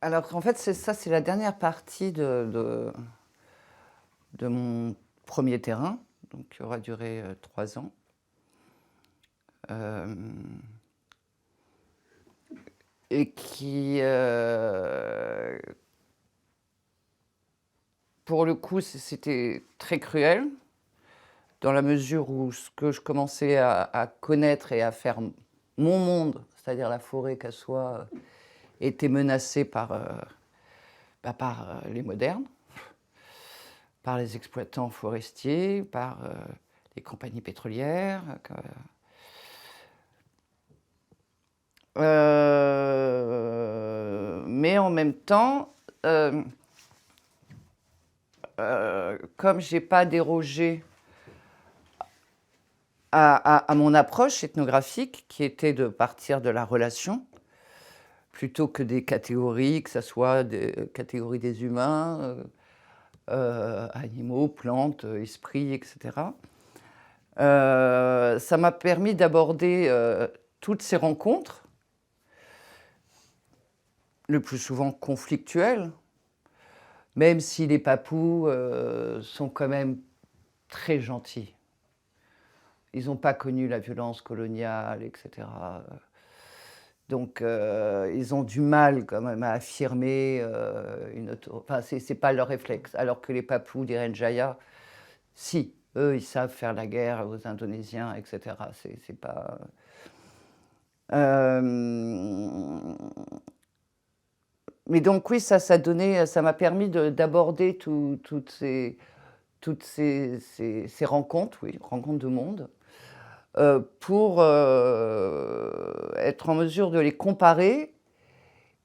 Alors en fait, c'est la dernière partie de mon premier terrain, donc qui aura duré 3 ans. Et qui, pour le coup, c'était très cruel, dans la mesure où ce que je commençais à connaître et à faire mon monde, c'est-à-dire la forêt cassois, était menacée par les modernes, par les exploitants forestiers, par les compagnies pétrolières. Mais en même temps, comme je n'ai pas dérogé à mon approche ethnographique, qui était de partir de la relation, plutôt que des catégories, que ce soit des catégories des humains, animaux, plantes, esprits, etc. Ça m'a permis d'aborder toutes ces rencontres, le plus souvent conflictuelles, même si les Papous sont quand même très gentils. Ils n'ont pas connu la violence coloniale, etc. Donc, ils ont du mal quand même à affirmer Enfin, c'est pas leur réflexe. Alors que les Papous d'Irian Jaya, si, eux, ils savent faire la guerre aux Indonésiens, etc. C'est pas... Mais donc oui, ça m'a permis d'aborder toutes ces rencontres, oui, rencontres de monde, pour être en mesure de les comparer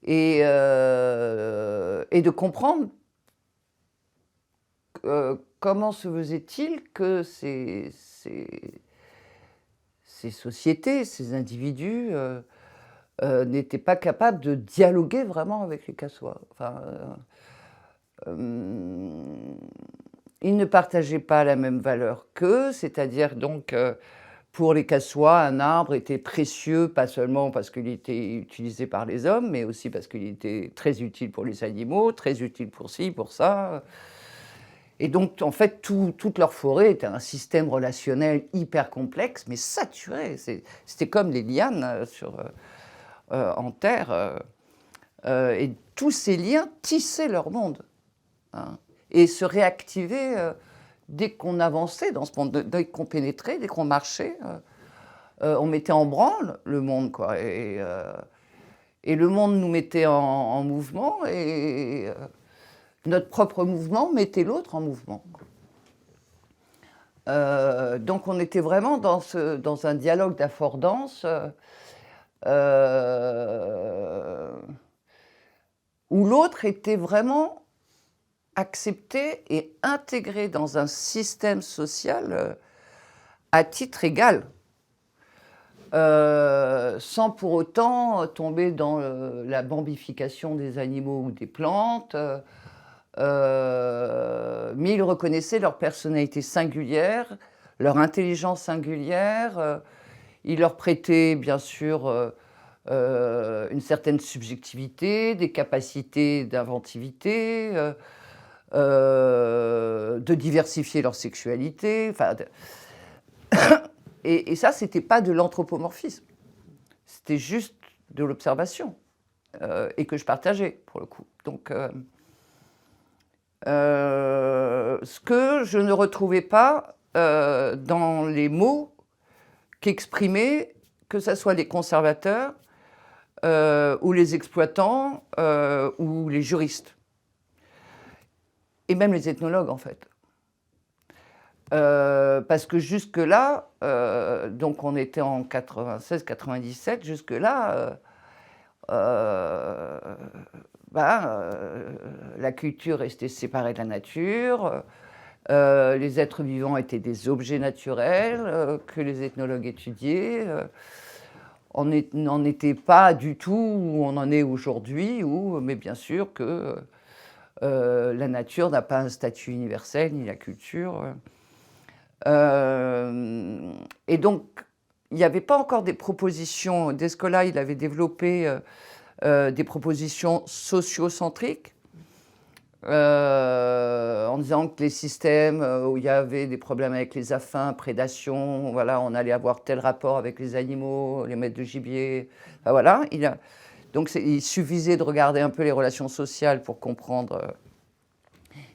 et de comprendre comment se faisait-il que ces sociétés, ces individus n'étaient pas capables de dialoguer vraiment avec les Cassois. Enfin, ils ne partageaient pas la même valeur qu'eux, c'est-à-dire donc pour les Cassois, un arbre était précieux, pas seulement parce qu'il était utilisé par les hommes, mais aussi parce qu'il était très utile pour les animaux, très utile pour ci, pour ça. Et donc, en fait, toute leur forêt était un système relationnel hyper complexe, mais saturé. C'était comme les lianes en terre. Et tous ces liens tissaient leur monde. Hein, et se réactivaient dès qu'on avançait dans ce monde, dès qu'on pénétrait, dès qu'on marchait. On mettait en branle le monde, quoi. Et le monde nous mettait en mouvement, et notre propre mouvement mettait l'autre en mouvement. Donc on était vraiment dans un dialogue d'affordance où l'autre était vraiment accepté et intégré dans un système social à titre égal. Sans pour autant tomber dans la bambification des animaux ou des plantes, mais ils reconnaissaient leur personnalité singulière, leur intelligence singulière, ils leur prêtaient bien sûr une certaine subjectivité, des capacités d'inventivité, de diversifier leur sexualité, enfin... Et ça, c'était pas de l'anthropomorphisme. C'était juste de l'observation. Et que je partageais, pour le coup. Donc, ce que je ne retrouvais pas dans les mots qu'exprimaient, que ce soit les conservateurs, ou les exploitants, ou les juristes. Et même les ethnologues, en fait. Parce que jusque-là, donc on était en 96-97, jusque-là, la culture restait séparée de la nature, les êtres vivants étaient des objets naturels, que les ethnologues étudiaient, on n'en était pas du tout où on en est aujourd'hui, mais bien sûr que, la nature n'a pas un statut universel, ni la culture, et donc il n'y avait pas encore des propositions. Descola, il avait développé, des propositions sociocentriques, en disant que les systèmes, où il y avait des problèmes avec les affins, prédation, voilà, on allait avoir tel rapport avec les animaux, les maîtres de gibier, enfin voilà. Donc il suffisait de regarder un peu les relations sociales pour comprendre,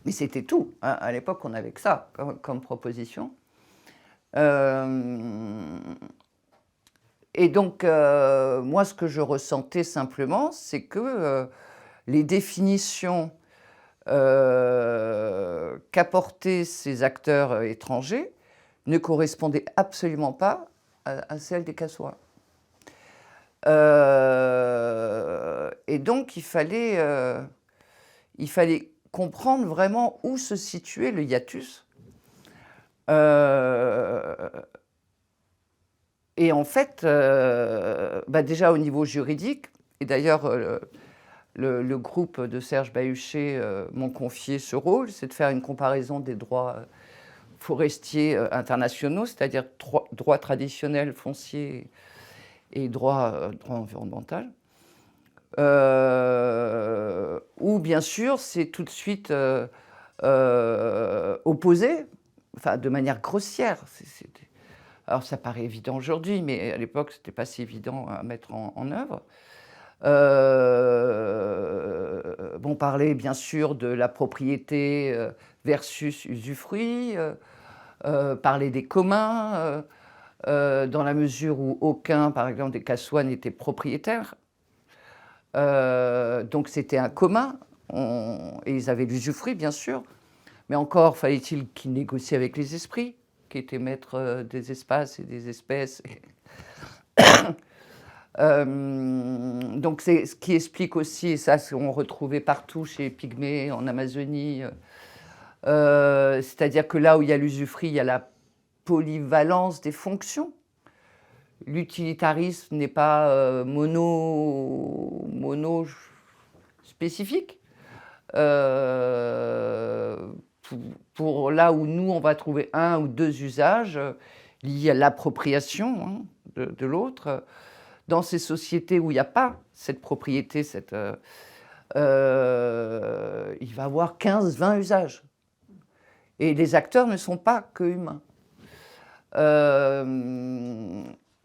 mais c'était tout, hein. À l'époque, on n'avait que ça comme proposition. Et donc, moi, ce que je ressentais simplement, c'est que, les définitions, qu'apportaient ces acteurs, étrangers ne correspondaient absolument pas à celles des Cassois. Et donc il fallait comprendre vraiment où se situait le hiatus. Et en fait, déjà au niveau juridique, et d'ailleurs, le groupe de Serge Bahuchet m'ont confié ce rôle, c'est de faire une comparaison des droits forestiers internationaux, c'est-à-dire droit traditionnel foncier et droit environnemental. Où bien sûr c'est tout de suite opposé, enfin de manière grossière. Alors ça paraît évident aujourd'hui, mais à l'époque c'était pas si évident à mettre en œuvre. Bon, parler bien sûr de la propriété versus usufruit, parler des communs, dans la mesure où aucun, par exemple, des Cassois n'était propriétaire. Donc c'était un commun, et ils avaient l'usufruit, bien sûr, mais encore fallait-il qu'ils négocient avec les esprits, qui étaient maîtres des espaces et des espèces. Donc c'est ce qui explique aussi, et ça on retrouvait partout chez les Pygmées, en Amazonie, c'est-à-dire que là où il y a l'usufruit, il y a la polyvalence des fonctions. L'utilitarisme n'est pas mono spécifique. Pour là où nous, on va trouver un ou deux usages liés à l'appropriation, hein, de l'autre. Dans ces sociétés où il n'y a pas cette propriété, il va avoir 15-20 usages. Et les acteurs ne sont pas que humains.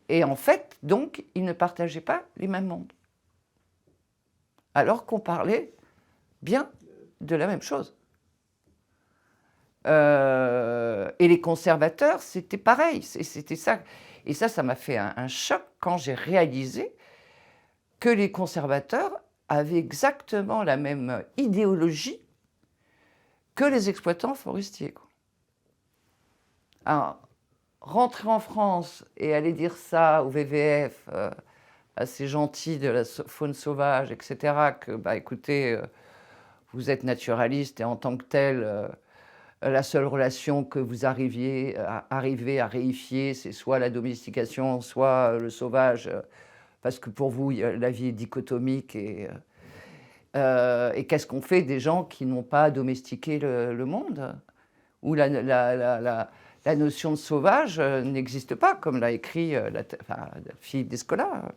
Et en fait, donc, ils ne partageaient pas les mêmes mondes. Alors qu'on parlait bien de la même chose. Et les conservateurs, c'était pareil. C'était ça. Et ça m'a fait un choc quand j'ai réalisé que les conservateurs avaient exactement la même idéologie que les exploitants forestiers, quoi. Alors, rentrer en France et aller dire ça au WWF, à ces gentils de la faune sauvage, etc., que, écoutez, vous êtes naturaliste et en tant que tel, la seule relation que vous arrivez à réifier, c'est soit la domestication, soit le sauvage, parce que pour vous, la vie est dichotomique. Et qu'est-ce qu'on fait des gens qui n'ont pas domestiqué le monde, où la notion de sauvage n'existe pas, comme l'a écrit Philippe Descola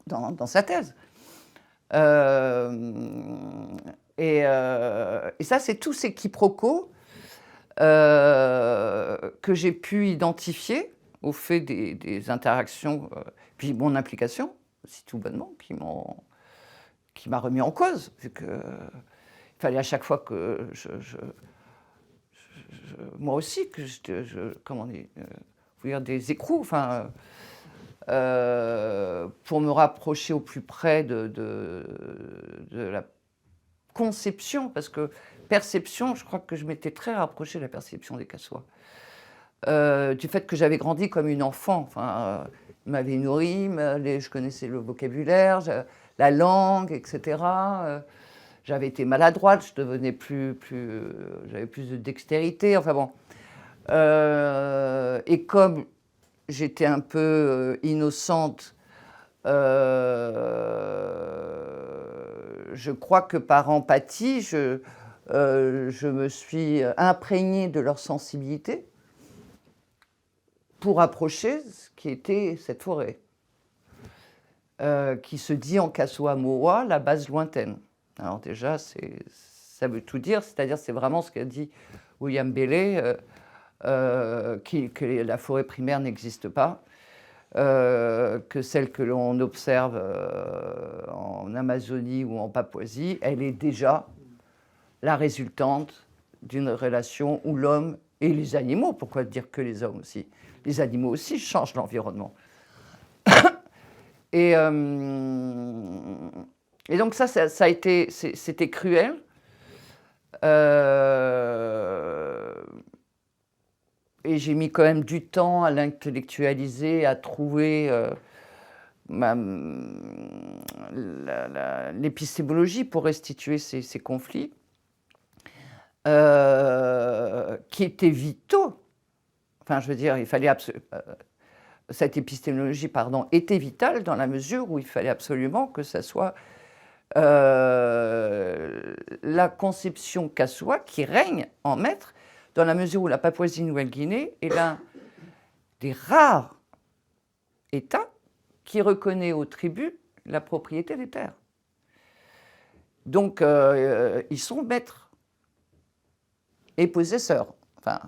dans sa thèse. Et ça, c'est tous ces quiproquos que j'ai pu identifier au fait des interactions, puis mon implication, aussi tout bonnement, qui m'a remis en cause. C'est que il fallait à chaque fois que moi aussi, que comment dire, des écrous, enfin, pour me rapprocher au plus près de la conception, parce que perception, je crois que je m'étais très rapprochée de la perception des Cassois. Du fait que j'avais grandi comme une enfant, enfin, ils m'avaient nourrie, je connaissais le vocabulaire, la langue, etc. J'avais été maladroite, je devenais j'avais plus de dextérité, enfin bon. Et comme j'étais un peu innocente, je crois que par empathie, je me suis imprégnée de leur sensibilité pour approcher ce qui était cette forêt, qui se dit en Kassoa Moa, la base lointaine. Alors déjà, ça veut tout dire, c'est-à-dire c'est vraiment ce qu'a dit William Bailey, que la forêt primaire n'existe pas, que celle que l'on observe en Amazonie ou en Papouasie, elle est déjà la résultante d'une relation où l'homme et les animaux, pourquoi dire que les hommes aussi, les animaux aussi changent l'environnement. Et donc ça a été, c'était cruel. Et j'ai mis quand même du temps à l'intellectualiser, à trouver l'épistémologie pour restituer ces conflits, qui étaient vitaux. Enfin, je veux dire, il fallait cette épistémologie, pardon, était vitale dans la mesure où il fallait absolument que ça soit la conception Kassoa qui règne en maître, dans la mesure où la Papouasie-Nouvelle-Guinée est l'un des rares États qui reconnaît aux tribus la propriété des terres. Donc, ils sont maîtres et possesseurs. Enfin,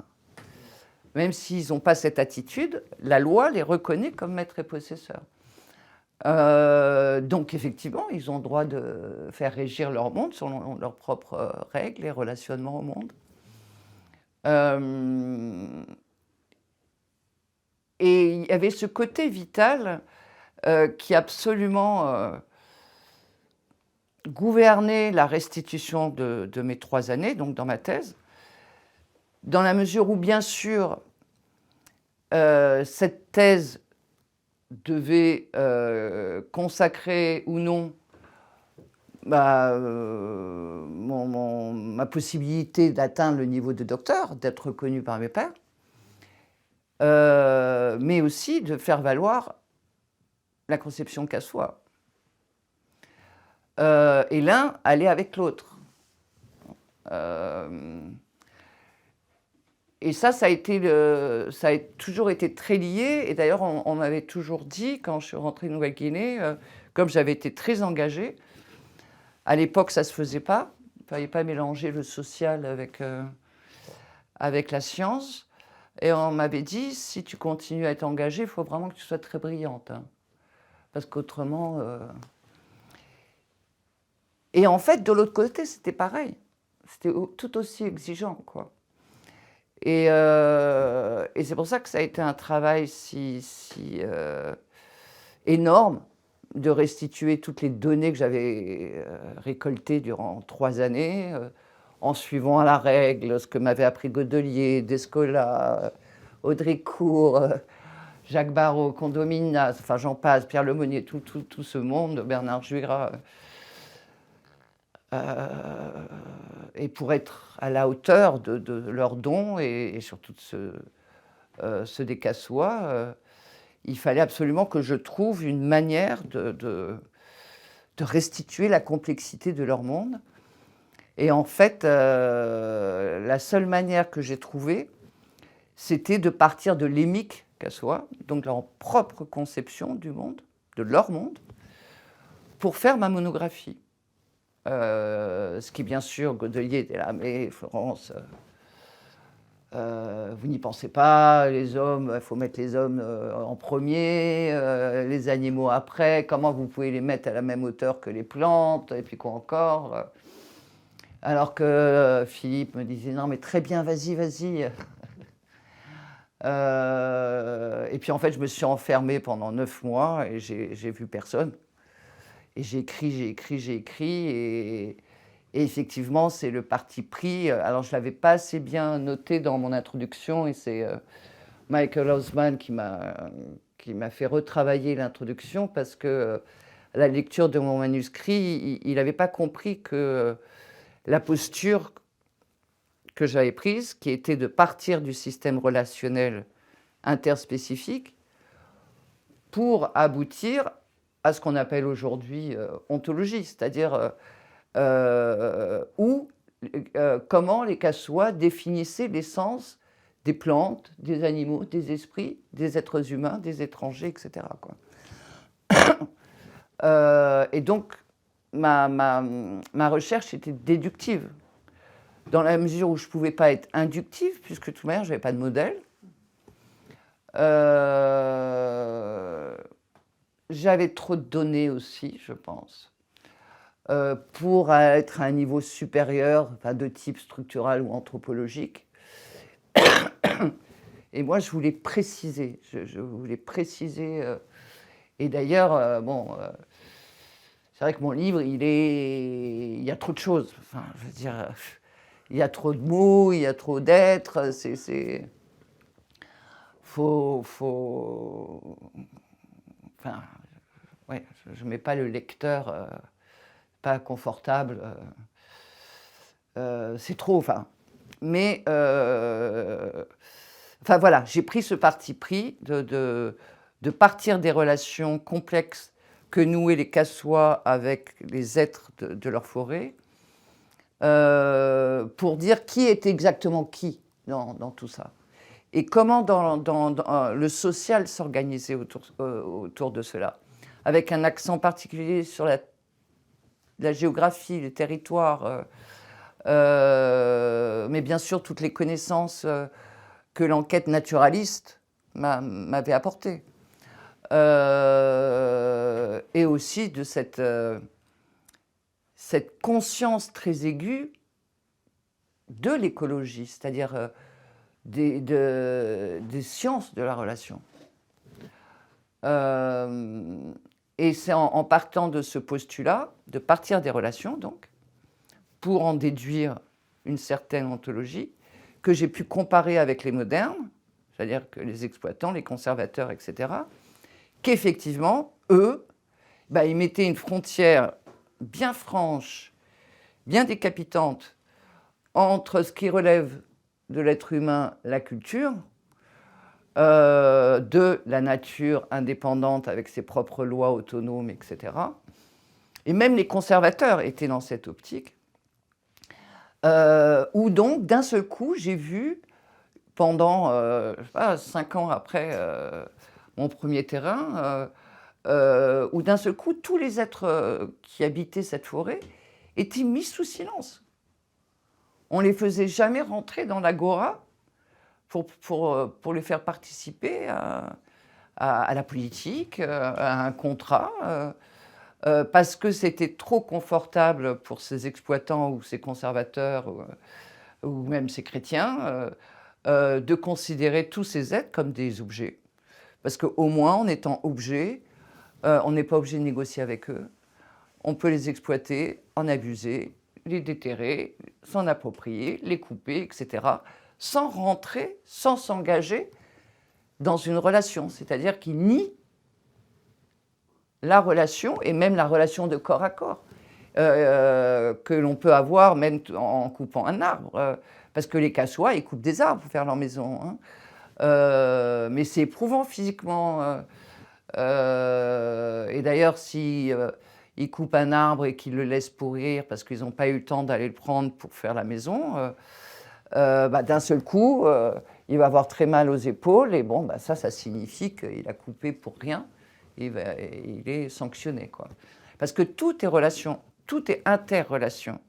même s'ils n'ont pas cette attitude, la loi les reconnaît comme maîtres et possesseurs. Donc, effectivement, ils ont le droit de faire régir leur monde selon leurs propres règles et relationnements au monde. Et il y avait ce côté vital qui absolument gouvernait la restitution de mes 3 années, donc dans ma thèse, dans la mesure où, bien sûr, cette thèse devait consacrer ou non ma possibilité d'atteindre le niveau de docteur, d'être reconnu par mes pairs, mais aussi de faire valoir la conception Kassoa. Et l'un allait avec l'autre. Et ça a toujours été très lié. Et d'ailleurs, on m'avait toujours dit, quand je suis rentrée en Nouvelle-Guinée, comme j'avais été très engagée, à l'époque, ça ne se faisait pas. Il ne fallait pas mélanger le social avec la science. Et on m'avait dit, si tu continues à être engagée, il faut vraiment que tu sois très brillante. Hein, parce qu'autrement... Et en fait, de l'autre côté, c'était pareil. C'était tout aussi exigeant, quoi. Et c'est pour ça que ça a été un travail si énorme de restituer toutes les données que j'avais récoltées durant 3 années, en suivant à la règle ce que m'avait appris Godelier, Descola, Audricourt, Jacques Barrault, Condominas, enfin j'en passe, Pierre Lemonnier, tout ce monde, Bernard Juira. Et pour être à la hauteur de leurs dons et surtout de ceux des Kassoa, il fallait absolument que je trouve une manière de restituer la complexité de leur monde. Et en fait, la seule manière que j'ai trouvée, c'était de partir de l'émique Kassoa, donc leur propre conception du monde, de leur monde, pour faire ma monographie. Ce qui, bien sûr, Godelier était là, mais Florence, vous n'y pensez pas, les hommes, il faut mettre les hommes en premier, les animaux après, comment vous pouvez les mettre à la même hauteur que les plantes, et puis quoi encore. Alors que Philippe me disait, non mais très bien, vas-y, vas-y. Et puis en fait, je me suis enfermée pendant 9 mois et j'ai vu personne. Et j'ai écrit, Et effectivement, c'est le parti pris, alors je ne l'avais pas assez bien noté dans mon introduction et c'est, Michael Haussmann qui m'a fait retravailler l'introduction parce que, à la lecture de mon manuscrit, il n'avait pas compris que, la posture que j'avais prise, qui était de partir du système relationnel interspécifique pour aboutir à ce qu'on appelle aujourd'hui, ontologie, c'est-à-dire, où, comment les Casois définissaient l'essence des plantes, des animaux, des esprits, des êtres humains, des étrangers, et cetera, quoi. Et donc ma recherche était déductive, dans la mesure où je ne pouvais pas être inductive, puisque de toute manière je n'avais pas de modèle. J'avais trop de données aussi, je pense, pour être à un niveau supérieur, enfin de type structural ou anthropologique. Et moi, je voulais préciser, je voulais préciser. Et d'ailleurs, bon, c'est vrai que mon livre, il y a trop de choses. Enfin, je veux dire, il y a trop de mots, il y a trop d'êtres. Enfin, ouais, je ne mets pas le lecteur pas confortable. C'est trop, enfin. Mais, enfin voilà, j'ai pris ce parti pris de partir des relations complexes que nouaient les Casois avec les êtres de leur forêt, pour dire qui est exactement qui dans tout ça. Et comment dans le social s'organiser autour de cela, avec un accent particulier sur la géographie, les territoires, mais bien sûr toutes les connaissances que l'enquête naturaliste m'avait apportées. Et aussi de cette conscience très aiguë de l'écologie, c'est-à-dire des sciences de la relation. Et c'est en partant de ce postulat, de partir des relations donc, pour en déduire une certaine ontologie, que j'ai pu comparer avec les modernes, c'est-à-dire que les exploitants, les conservateurs, etc., qu'effectivement, eux, ils mettaient une frontière bien franche, bien décapitante, entre ce qui relève de l'être humain, la culture, de la nature indépendante avec ses propres lois autonomes, etc. Et même les conservateurs étaient dans cette optique, où donc, d'un seul coup, j'ai vu, pendant, je sais pas, 5 ans après mon premier terrain, où d'un seul coup, tous les êtres qui habitaient cette forêt étaient mis sous silence. On ne les faisait jamais rentrer dans l'agora pour les faire participer à la politique, à un contrat, parce que c'était trop confortable pour ces exploitants ou ces conservateurs ou même ces chrétiens de considérer tous ces êtres comme des objets. Parce qu'au moins, en étant objet, on n'est pas obligé de négocier avec eux. On peut les exploiter, en abuser, les déterrer, s'en approprier, les couper, etc., sans rentrer, sans s'engager dans une relation. C'est-à-dire qu'ils nient la relation, et même la relation de corps à corps, que l'on peut avoir même en coupant un arbre. Parce que les Casois, ils coupent des arbres pour faire leur maison. Hein. Mais c'est éprouvant physiquement. Et d'ailleurs, si ils coupent un arbre et qu'ils le laissent pourrir parce qu'ils n'ont pas eu le temps d'aller le prendre pour faire la maison, d'un seul coup, il va avoir très mal aux épaules. Et bon, ça signifie qu'il a coupé pour rien. Et il est sanctionné, quoi. Parce que tout est relation, tout est interrelation.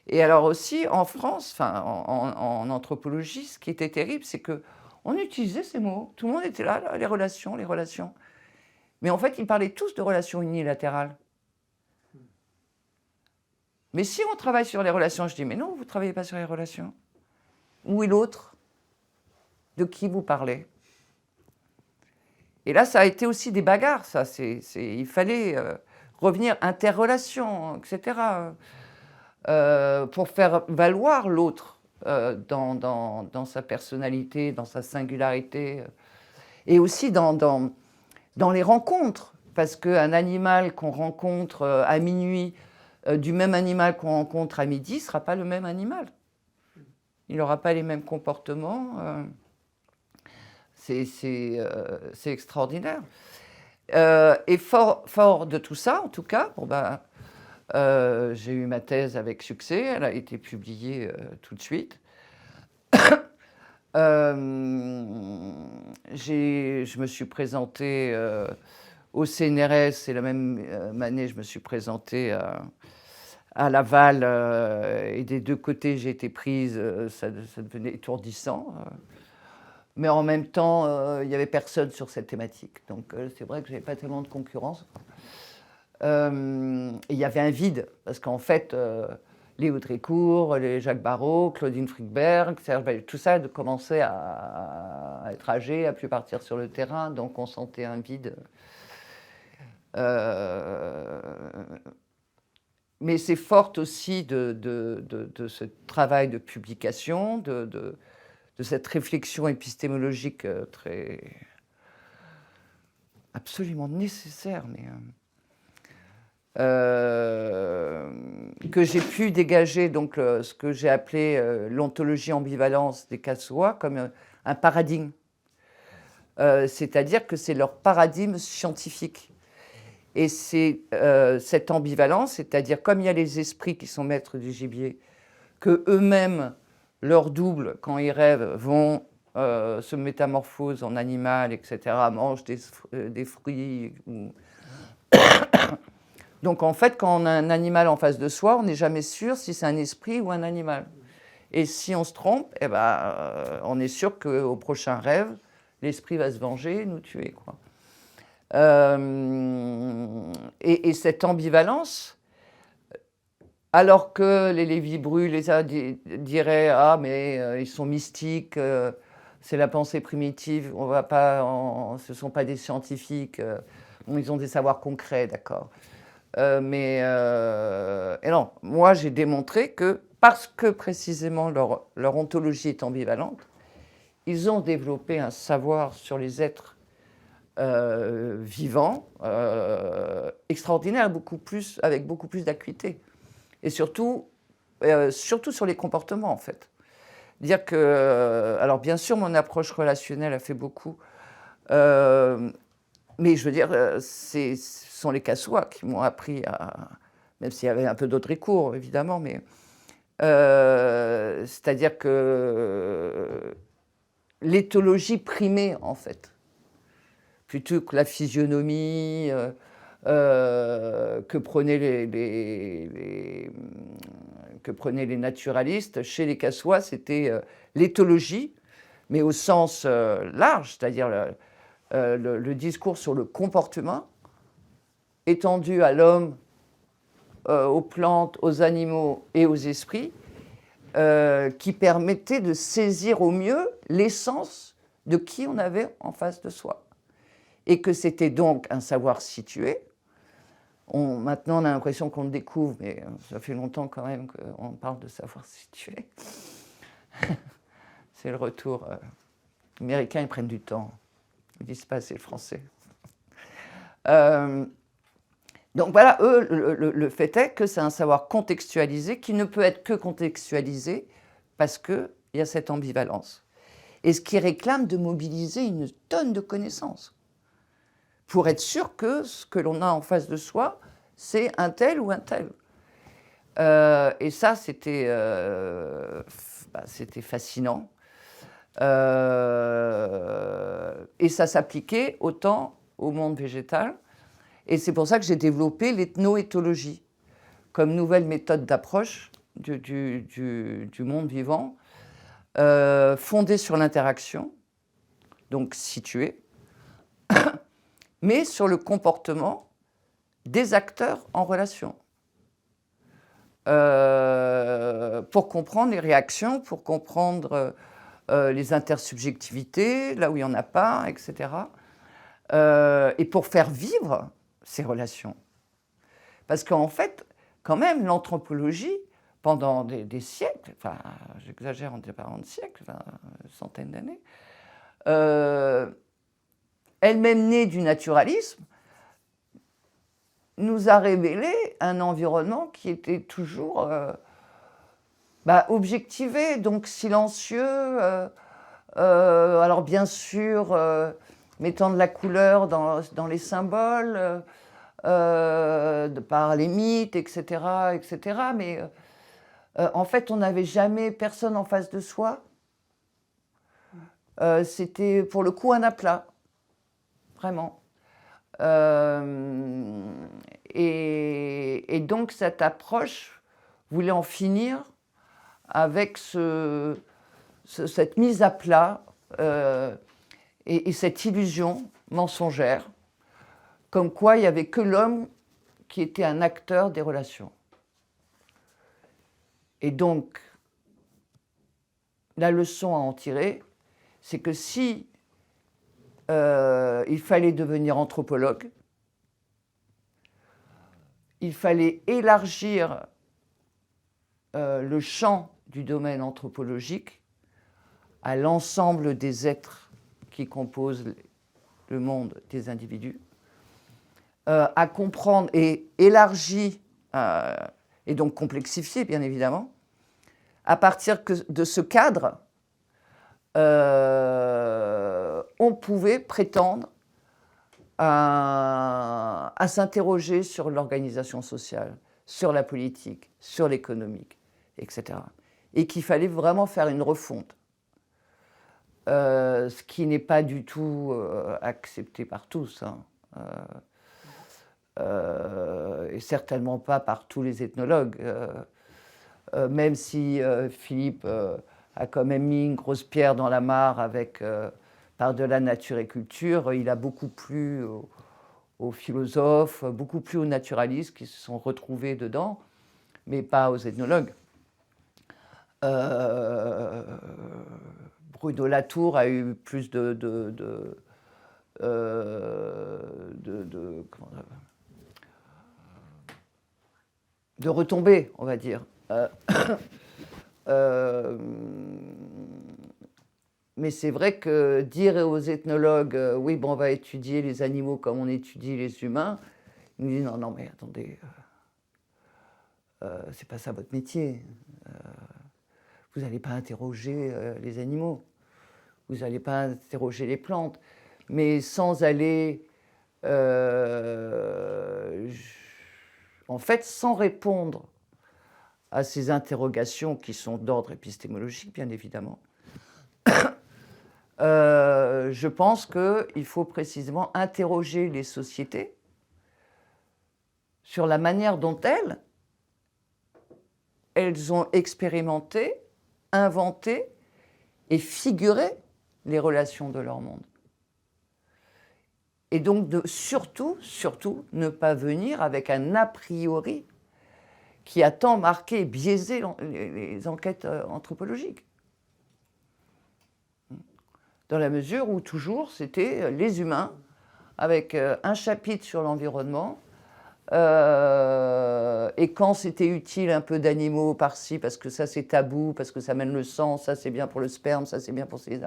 Et alors aussi, en France, en anthropologie, ce qui était terrible, c'est qu'on utilisait ces mots. Tout le monde était là, les relations, les relations. Mais en fait, ils parlaient tous de relations unilatérales. Mais si on travaille sur les relations, je dis, mais non, vous ne travaillez pas sur les relations. Où est l'autre? De qui vous parlez? Et là, ça a été aussi des bagarres, ça. Il fallait revenir interrelation, etc. pour faire valoir l'autre dans sa personnalité, dans sa singularité, et aussi dans les rencontres. Parce qu'un animal qu'on rencontre à minuit, du même animal qu'on rencontre à midi, ne sera pas le même animal. Il n'aura pas les mêmes comportements. C'est extraordinaire. Et fort de tout ça, en tout cas, bon ben, j'ai eu ma thèse avec succès, elle a été publiée tout de suite. Je me suis présentée au CNRS et la même année, je me suis présentée à Laval et des deux côtés, j'ai été prise, ça devenait étourdissant. Mais en même temps, il n'y avait personne sur cette thématique. Donc c'est vrai que je n'avais pas tellement de concurrence. Il y avait un vide, parce qu'en fait, Léo Drécourt, les Jacques Barrault, Claudine Friedberg, Serge Bayeux, tout ça commençait à être âgé, à plus partir sur le terrain, donc on sentait un vide. Mais c'est fort aussi de ce travail de publication, de cette réflexion épistémologique absolument nécessaire, mais que j'ai pu dégager donc ce que j'ai appelé l'ontologie ambivalence des Casois comme un paradigme. C'est-à-dire que c'est leur paradigme scientifique. Et c'est cette ambivalence, c'est-à-dire comme il y a les esprits qui sont maîtres du gibier, que eux-mêmes, leur double, quand ils rêvent, vont se métamorphosent en animal, etc., mangent des fruits. Donc en fait, quand on a un animal en face de soi, on n'est jamais sûr si c'est un esprit ou un animal. Et si on se trompe, eh ben, on est sûr qu'au prochain rêve, l'esprit va se venger et nous tuer, quoi. Et cette ambivalence, alors que les Lévi-Bru diraient « Ah, mais ils sont mystiques, c'est la pensée primitive, on va pas, ce ne sont pas des scientifiques, ils ont des savoirs concrets, d'accord. » et non, moi j'ai démontré que, parce que précisément leur ontologie est ambivalente, ils ont développé un savoir sur les êtres vivants extraordinaire, avec beaucoup plus d'acuité. Et surtout sur les comportements, en fait. Dire que, alors bien sûr, mon approche relationnelle a fait beaucoup, mais je veux dire, ce sont les Casois qui m'ont appris à, même s'il y avait un peu d'autres cours, évidemment, mais c'est-à-dire que l'éthologie primait, en fait, plutôt que la physionomie que prenaient les naturalistes. Chez les Casois, c'était l'éthologie, mais au sens large, c'est-à-dire le discours sur le comportement, étendu à l'homme, aux plantes, aux animaux et aux esprits, qui permettait de saisir au mieux l'essence de qui on avait en face de soi. Et que c'était donc un savoir situé. Maintenant, on a l'impression qu'on le découvre, mais ça fait longtemps quand même qu'on parle de savoir situé. C'est le retour. Les Américains, ils prennent du temps. Ils disent pas, c'est le français. Donc voilà, eux, le fait est que c'est un savoir contextualisé qui ne peut être que contextualisé parce qu'il y a cette ambivalence. Et ce qui réclame de mobiliser une tonne de connaissances pour être sûr que ce que l'on a en face de soi, c'est un tel ou un tel. Et ça, c'était fascinant. Et ça s'appliquait autant au monde végétal. Et c'est pour ça que j'ai développé l'ethnoéthologie comme nouvelle méthode d'approche du monde vivant, fondée sur l'interaction, donc située, mais sur le comportement des acteurs en relation. Pour comprendre les réactions, pour comprendre les intersubjectivités, là où il n'y en a pas, etc. Et pour faire vivre ces relations. Parce qu'en fait, quand même, l'anthropologie pendant des siècles, enfin, j'exagère, on ne dit pas de siècles, enfin, centaines d'années, elle-même née du naturalisme, nous a révélé un environnement qui était toujours objectivé, donc silencieux. Alors bien sûr, mettant de la couleur dans les symboles, par les mythes, etc., etc. Mais en fait, on n'avait jamais personne en face de soi. C'était pour le coup un aplat, vraiment. Et donc cette approche voulait en finir avec cette mise à plat et cette illusion mensongère, comme quoi il n'y avait que l'homme qui était un acteur des relations. Et donc, la leçon à en tirer, c'est que si il fallait devenir anthropologue, il fallait élargir le champ du domaine anthropologique à l'ensemble des êtres qui composent le monde des individus, à comprendre et élargi, et donc complexifié bien évidemment, à partir de ce cadre, on pouvait prétendre à s'interroger sur l'organisation sociale, sur la politique, sur l'économique, etc. Et qu'il fallait vraiment faire une refonte. Ce qui n'est pas du tout accepté par tous, hein. Et certainement pas par tous les ethnologues. Même si Philippe a quand même mis une grosse pierre dans la mare avec par-delà nature et culture, il a beaucoup plu aux philosophes, beaucoup plu aux naturalistes qui se sont retrouvés dedans, mais pas aux ethnologues. Bruno Latour a eu plus de retombées, on va dire. Mais c'est vrai que dire aux ethnologues oui, bon, on va étudier les animaux comme on étudie les humains, ils nous disent non, non, mais attendez, c'est pas ça votre métier. Vous n'allez pas interroger les animaux, vous n'allez pas interroger les plantes, mais sans aller, en fait, sans répondre à ces interrogations qui sont d'ordre épistémologique, bien évidemment. Je pense qu'il faut précisément interroger les sociétés sur la manière dont elles ont expérimenté, inventé et figuré les relations de leur monde. Et donc de surtout ne pas venir avec un a priori qui a tant marqué et biaisé les enquêtes anthropologiques. Dans la mesure où toujours c'était les humains, avec un chapitre sur l'environnement, et quand c'était utile un peu d'animaux par-ci, parce que ça c'est tabou, parce que ça mène le sang, ça c'est bien pour le sperme, ça c'est bien pour ces...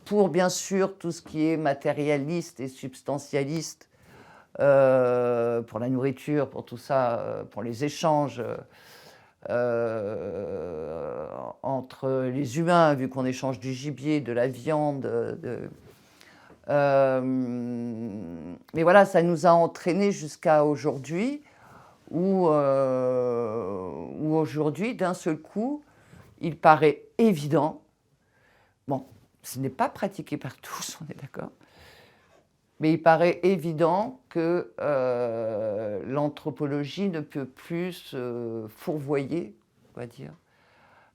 pour bien sûr tout ce qui est matérialiste et substantialiste, pour la nourriture, pour tout ça, pour les échanges entre les humains, vu qu'on échange du gibier, de la viande, mais voilà, ça nous a entraînés jusqu'à aujourd'hui, où aujourd'hui, d'un seul coup, il paraît évident, bon, ce n'est pas pratiqué par tous, on est d'accord, mais il paraît évident que l'anthropologie ne peut plus se fourvoyer, on va dire,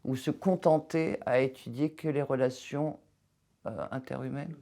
ou se contenter à étudier que les relations interhumaines.